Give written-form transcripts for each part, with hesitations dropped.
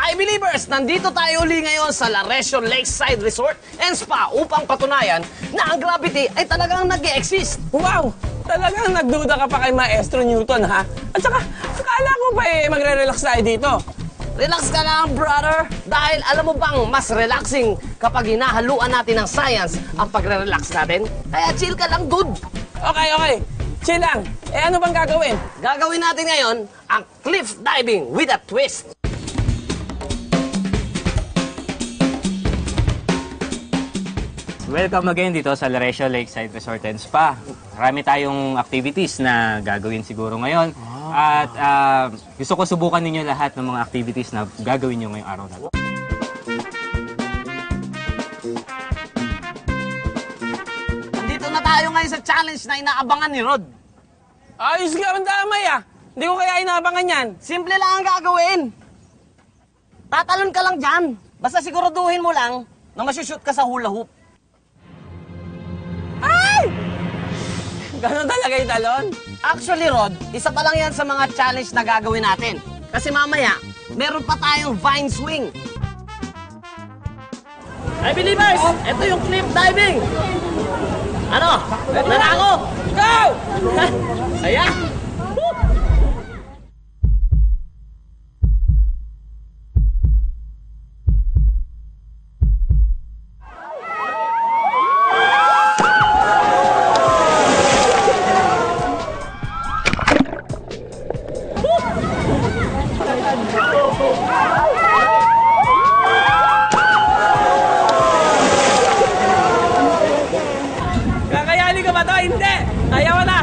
I-Believers, nandito tayo uli ngayon sa Laresio Lakeside Resort and Spa upang patunayan na ang gravity ay talagang nag-e-exist. Wow! Talagang nagduda ka pa kay Maestro Newton, ha? At saka, akala ko pa magre-relax tayo dito. Relax ka lang, brother. Dahil alam mo bang mas relaxing kapag hinahaluan natin ng science ang pagre-relax natin? Kaya chill ka lang, dude. Okay. Chill lang. Ano bang gagawin? Gagawin natin ngayon ang cliff diving with a twist. Welcome again dito sa Laresio Lakeside Resort and Spa. Marami tayong activities na gagawin siguro ngayon. At gusto ko subukan ninyo lahat ng mga activities na gagawin nyo ngayong araw na ito. Nandito na tayo ngayon sa challenge na inaabangan ni Rod. Ayos ka ang damay, ah. Hindi ko kaya inaabangan yan. Simple lang ang gagawin. Tatalon ka lang dyan. Basta siguraduhin mo lang na masushoot ka sa hula hoop. Ay! Ganon talaga yung talon? Actually, Rod, isa pa lang yan sa mga challenge na gagawin natin. Kasi mamaya, meron pa tayong vine swing. I-Believers, ito yung cliff diving. Ano? Nanako? Go! Saya? Kakayanin ka ba ito? Hindi! Ayaw na!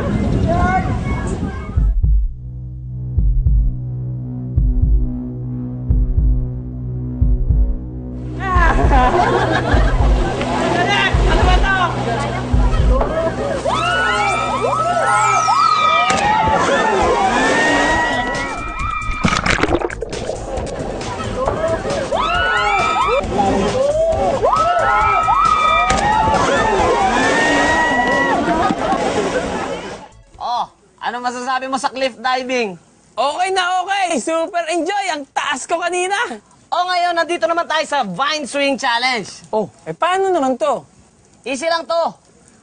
Dali! Ano ba ito? Oh, ano masasabi mo sa cliff diving? Okay na okay! Super enjoy! Ang taas ko kanina! O ngayon, nandito naman tayo sa vine swing challenge. Oh, paano naman to? Easy lang to.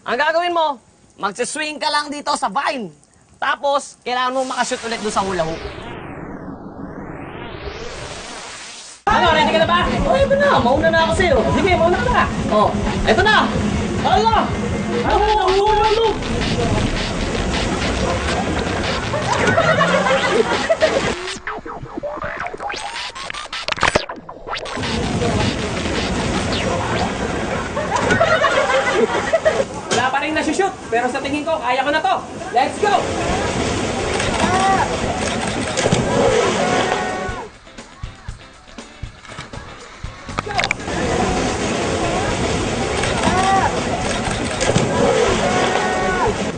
Ang gagawin mo, magsiswing ka lang dito sa vine. Tapos, kailangan mo makashoot ulit doon sa hula hoop. Ano, ready ka na ba? Oh, ito na. Mauna na ako sa'yo. Sige, mauna ka na. Oh, ito na. Allah! Ano? Wala pa rin nasushoot, pero sa tingin ko, kaya ko na to. Let's go!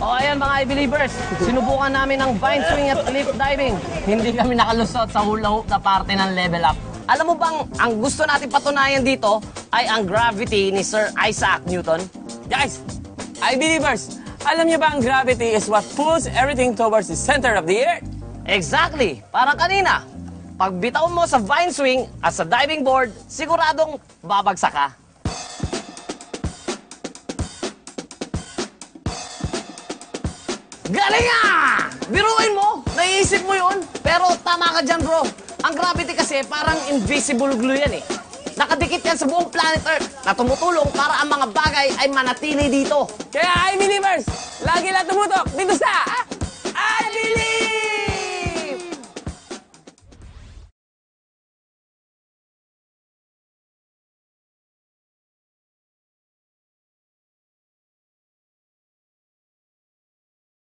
O ayan mga I-Believers, sinubukan namin ang vine swing at cliff diving. Hindi kami nakalusot sa hula hoop na parte ng level up. Alam mo bang ang gusto natin patunayan dito ay ang gravity ni Sir Isaac Newton? Guys, I-Believers, alam niyo ba ang gravity is what pulls everything towards the center of the earth? Exactly! Parang kanina, pag bitaw mo sa vine swing at sa diving board, siguradong babagsak ka. Galing ah! Biruin mo! Naiisip mo yun? Pero tama ka dyan, bro. Ang gravity kasi parang invisible glue yan eh. Nakadikit yan sa buong planet Earth na tumutulong para ang mga bagay ay manatili dito. Kaya I-Believers, lagi lang tumutok dito sa